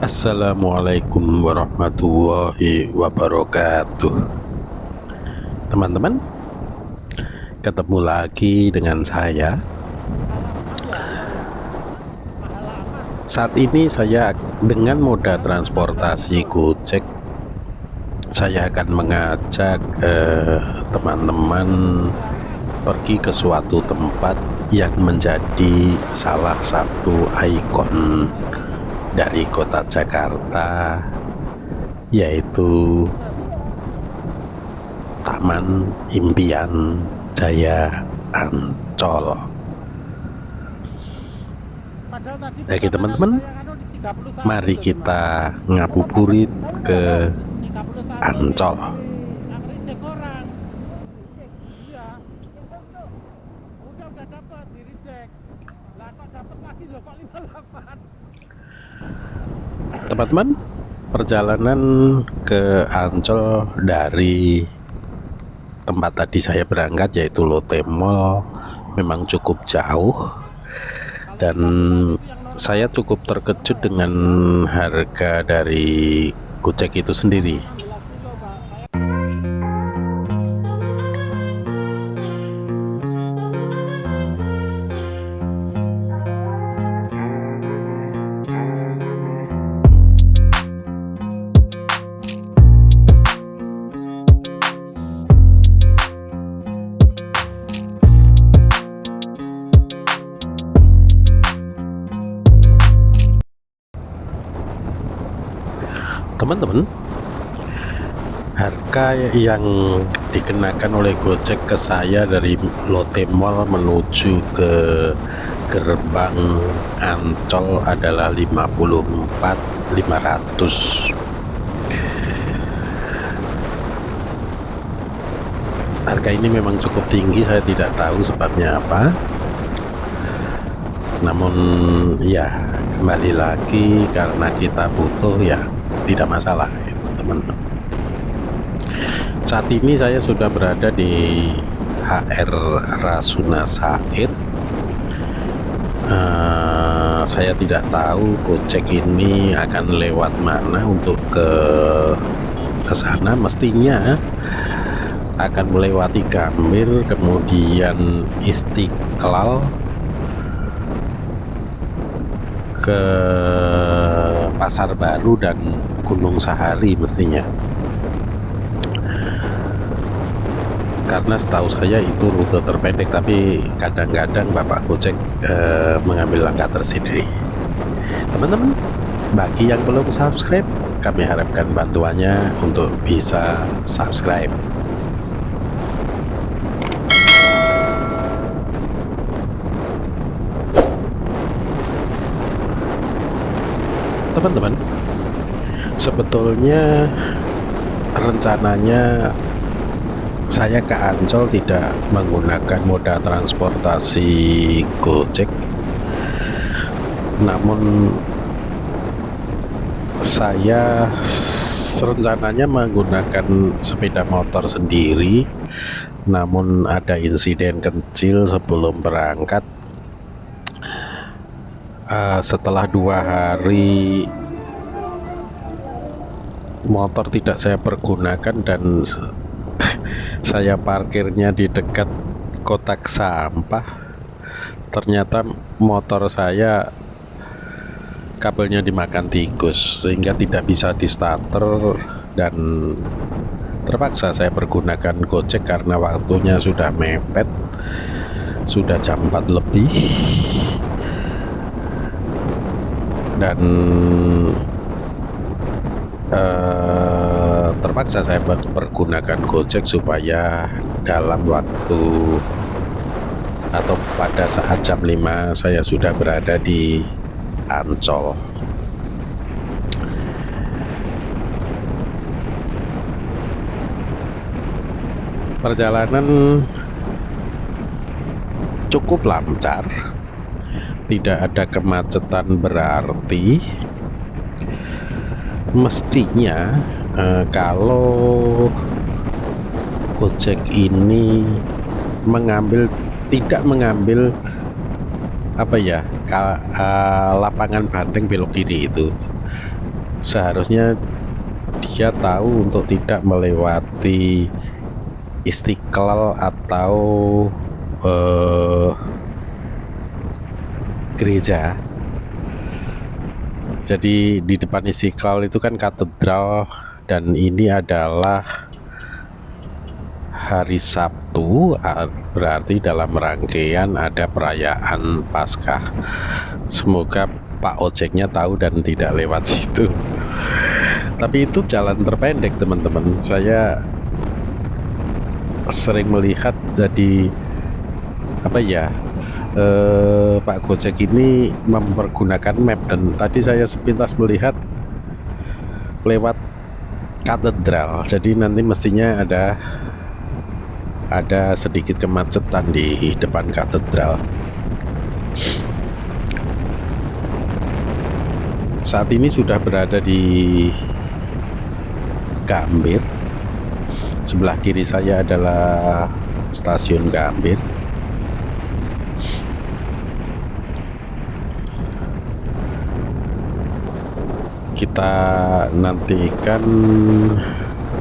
Assalamualaikum warahmatullahi wabarakatuh. Teman-teman, ketemu lagi dengan saya. Saat ini saya dengan moda transportasi Gojek. Saya akan mengajak teman-teman pergi ke suatu tempat yang menjadi salah satu ikon dari kota Jakarta, yaitu Taman Impian Jaya Ancol. Oke teman-teman, mari kita ngabuburit ke Ancol. Teman-teman, perjalanan ke Ancol dari tempat tadi saya berangkat, yaitu Lotte Mall, memang cukup jauh, dan saya cukup terkejut dengan harga dari Gojek itu sendiri. Teman-teman, harga yang dikenakan oleh Gojek ke saya dari Lotte Mall menuju ke gerbang Ancol adalah 54.500. Harga ini memang cukup tinggi, saya tidak tahu sebabnya apa. Namun ya, kembali lagi, karena kita butuh ya tidak masalah ya, teman-teman. Saat ini saya sudah berada di HR Rasuna Said. Saya tidak tahu Gojek ini akan lewat mana untuk ke sana. Mestinya akan melewati Gambir, kemudian Istiqlal, ke Pasar Baru dan Gunung Sahari mestinya, karena setahu saya itu rute terpendek. Tapi kadang-kadang Bapak Gojek mengambil langkah tersendiri. Teman-teman, bagi yang belum subscribe, kami harapkan bantuannya untuk bisa subscribe. Teman-teman, sebetulnya rencananya saya ke Ancol tidak menggunakan moda transportasi Gojek, namun saya rencananya menggunakan sepeda motor sendiri. Namun ada insiden kecil sebelum berangkat. Setelah 2 hari motor tidak saya pergunakan dan saya parkirnya di dekat kotak sampah, ternyata motor saya kabelnya dimakan tikus sehingga tidak bisa di starter, dan terpaksa saya pergunakan Gojek karena waktunya sudah mepet, sudah jam 4 lebih, dan terpaksa saya pergunakan Gojek supaya dalam waktu atau pada saat jam 5 saya sudah berada di Ancol. Perjalanan cukup lancar, tidak ada kemacetan berarti. Mestinya kalau Gojek ini tidak mengambil lapangan Banteng belok kiri itu, seharusnya dia tahu untuk tidak melewati Istiqlal atau gereja. Jadi di depan Istiqlal itu kan katedral, dan ini adalah hari Sabtu, berarti dalam rangkaian ada perayaan Paskah. Semoga Pak ojeknya tahu dan tidak lewat situ. Tapi itu jalan terpendek, teman-teman. Saya sering melihat, jadi apa ya, Pak Gojek ini mempergunakan map, dan tadi saya sepintas melihat lewat katedral. Jadi nanti mestinya ada sedikit kemacetan di depan katedral. Saat ini sudah berada di Gambir. Sebelah kiri saya adalah stasiun Gambir. Kita nantikan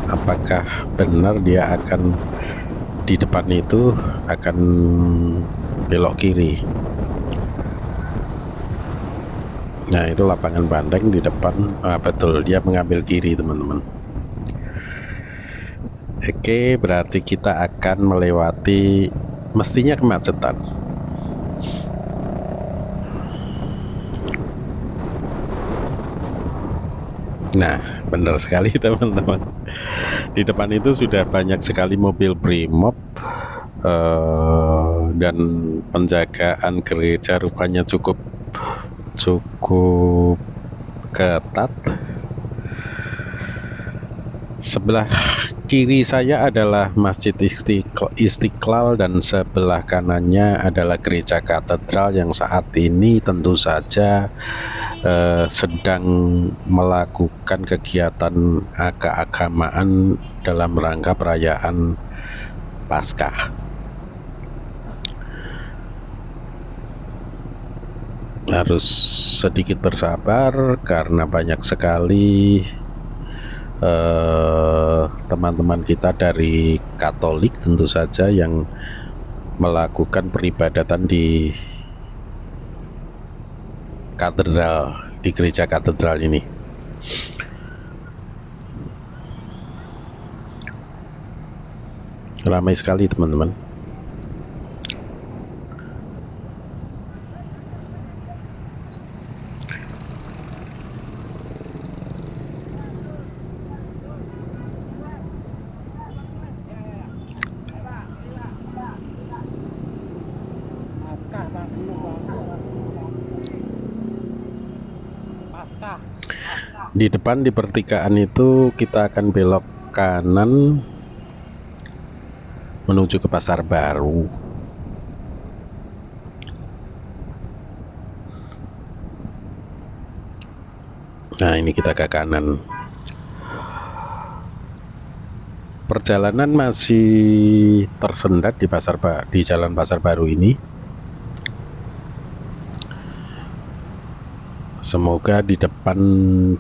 apakah benar dia akan di depan itu akan belok kiri. Nah, itu lapangan Bandeng di depan. Betul, dia mengambil kiri, teman-teman. Oke, berarti kita akan melewati mestinya kemacetan. Nah, benar sekali, teman-teman. Di depan itu sudah banyak sekali mobil Brimob, dan penjagaan gereja rupanya cukup ketat. Sebelah kiri saya adalah Masjid Istiqlal, dan sebelah kanannya adalah gereja katedral yang saat ini tentu saja sedang melakukan kegiatan keagamaan dalam rangka perayaan Paskah. Harus sedikit bersabar karena banyak sekali teman-teman kita dari Katolik tentu saja yang melakukan peribadatan di katedral, di gereja katedral ini. Ramai sekali, teman-teman. Di depan di pertigaan itu kita akan belok kanan menuju ke Pasar Baru. Nah, ini kita ke kanan. Perjalanan masih tersendat di Jalan Pasar Baru ini. Semoga di depan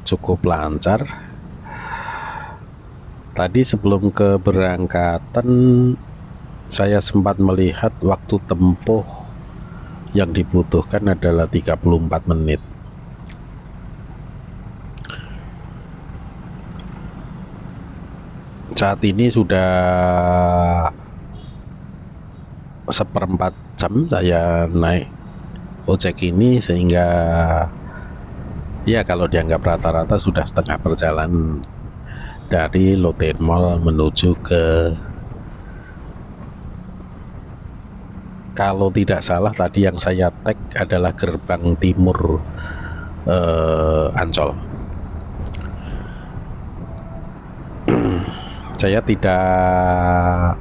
cukup lancar. Tadi sebelum keberangkatan saya sempat melihat waktu tempuh yang dibutuhkan adalah 34 menit. Saat ini sudah 1/4 jam saya naik ojek ini, sehingga ya kalau dianggap rata-rata sudah setengah perjalanan dari Lotte Mall menuju ke, kalau tidak salah tadi yang saya tag adalah gerbang timur Ancol. Saya tidak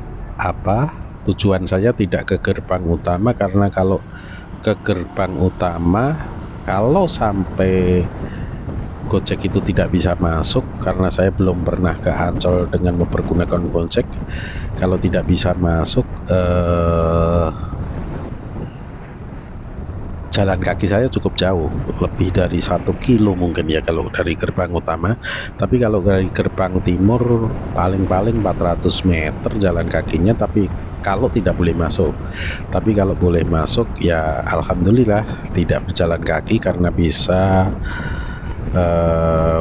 tujuan saya tidak ke gerbang utama, karena kalau ke gerbang utama, kalau sampai Gojek itu tidak bisa masuk, karena saya belum pernah ke Ancol dengan mempergunakan Gojek. Kalau tidak bisa masuk, jalan kaki saya cukup jauh, lebih dari 1 kilo mungkin ya kalau dari gerbang utama. Tapi kalau dari gerbang timur paling-paling 400 meter jalan kakinya, tapi kalau tidak boleh masuk. Tapi kalau boleh masuk ya alhamdulillah tidak berjalan kaki karena bisa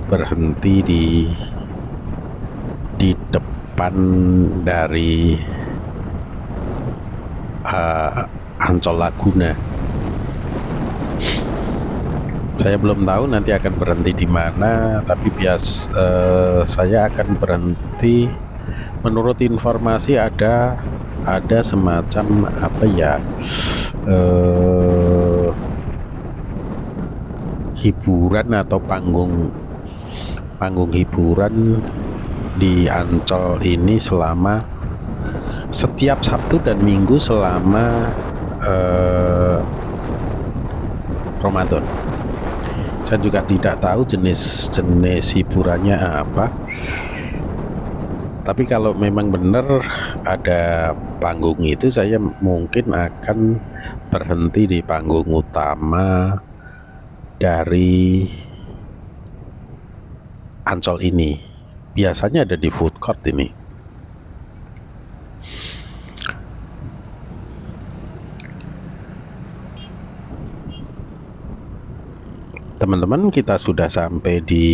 berhenti di depan dari Ancol Laguna. Saya belum tahu nanti akan berhenti di mana, tapi saya akan berhenti. Menurut informasi ada semacam apa ya, hiburan atau panggung hiburan di Ancol ini selama setiap Sabtu dan Minggu selama Ramadan. Saya juga tidak tahu jenis hiburannya apa. Tapi kalau memang benar ada panggung itu, saya mungkin akan berhenti di panggung utama dari Ancol ini. Biasanya ada di food court ini. Teman-teman, kita sudah sampai di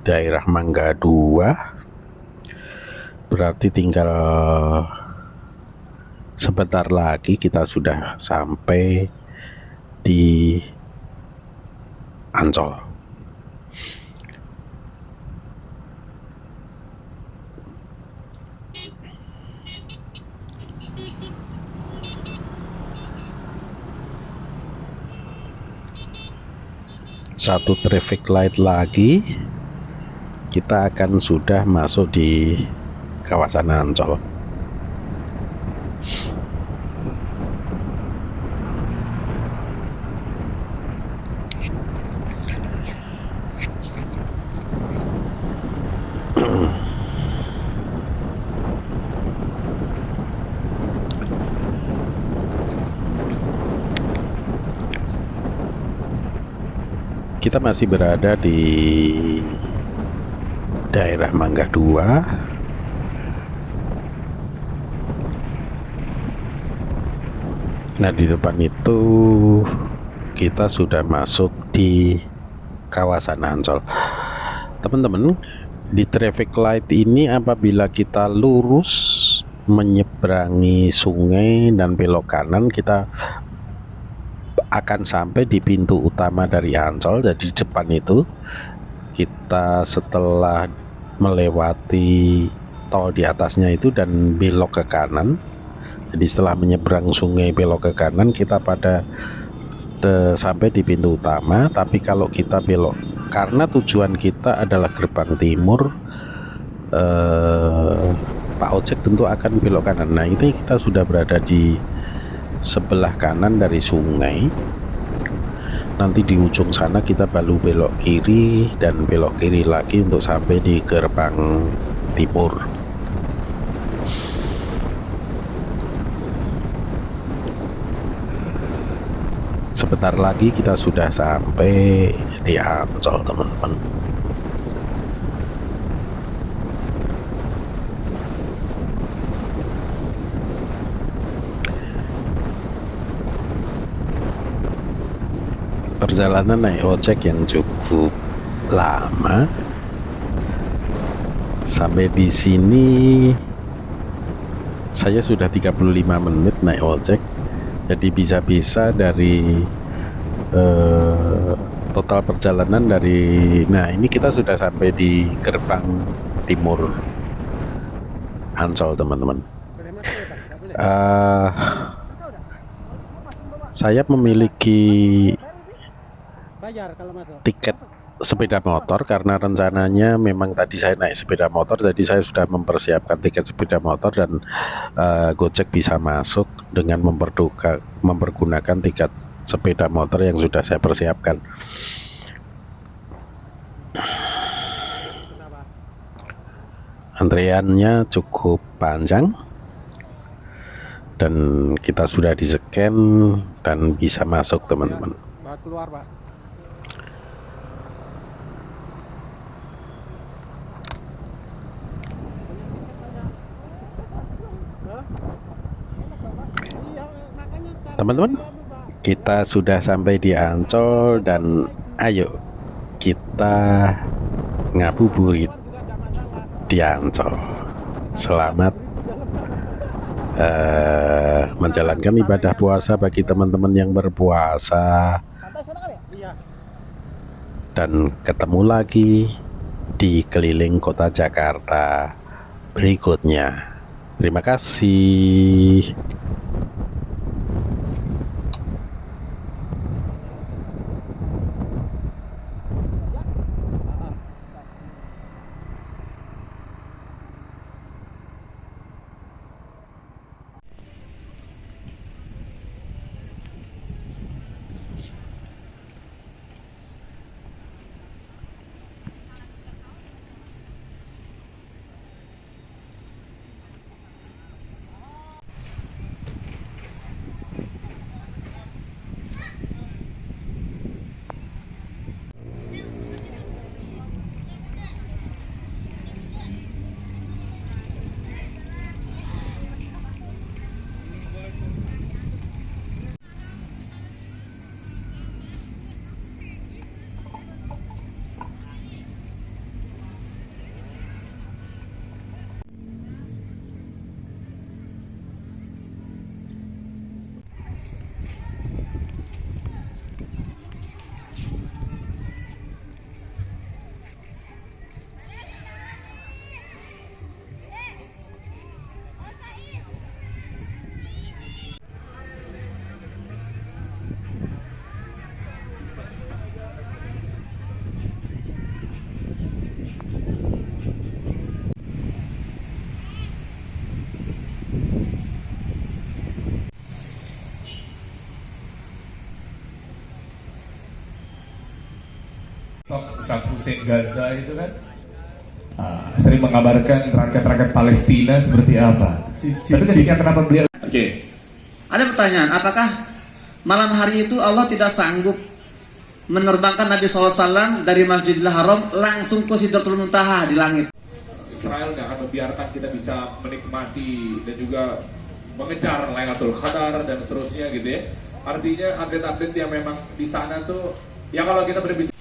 daerah Mangga 2. Berarti tinggal sebentar lagi kita sudah sampai di Ancol. Satu traffic light lagi, kita akan sudah masuk di kawasan Ancol. Kita masih berada di daerah Mangga 2. Nah, di depan itu kita sudah masuk di kawasan Ancol. Teman-teman, di traffic light ini apabila kita lurus menyeberangi sungai dan belok kanan, kita akan sampai di pintu utama dari Ancol. Jadi depan itu kita setelah melewati tol di atasnya itu dan belok ke kanan. Jadi setelah menyeberang sungai belok ke kanan, kita sampai di pintu utama. Tapi kalau kita belok, karena tujuan kita adalah gerbang timur, Pak Ojek tentu akan belok kanan. Nah, ini kita sudah berada di sebelah kanan dari sungai. Nanti di ujung sana kita baru belok kiri dan belok kiri lagi untuk sampai di gerbang timur. Sebentar lagi kita sudah sampai di Ancol, teman-teman. Perjalanan naik ojek yang cukup lama. Sampai di sini saya sudah 35 menit naik ojek. Jadi bisa-bisa dari total perjalanan dari, nah ini kita sudah sampai di gerbang timur Ancol, teman-teman. Saya memiliki tiket sepeda motor karena rencananya memang tadi saya naik sepeda motor, jadi saya sudah mempersiapkan tiket sepeda motor dan Gojek bisa masuk dengan mempergunakan tiket sepeda motor yang sudah saya persiapkan. Antreannya cukup panjang. dan kita sudah di-scan dan bisa masuk teman-teman. Keluar, Pak. Teman-teman, kita sudah sampai di Ancol dan ayo kita ngabuburit di Ancol. Selamat menjalankan ibadah puasa bagi teman-teman yang berpuasa, dan ketemu lagi di keliling kota Jakarta berikutnya. Terima kasih. Saat Hussein Gaza itu kan sering mengabarkan rakyat-rakyat Palestina seperti apa. Tapi ketika kenapa beliau? Oke. Ada pertanyaan, apakah malam hari itu Allah tidak sanggup menerbangkan Nabi SAW dari Masjidil Haram langsung ke Sidratul Muntaha di langit? Israel nggak akan membiarkan kita bisa menikmati dan juga mengejar Lailatul Qadar dan seterusnya gitu ya. Artinya atlet-atlet yang memang di sana tuh, ya kalau kita berbicara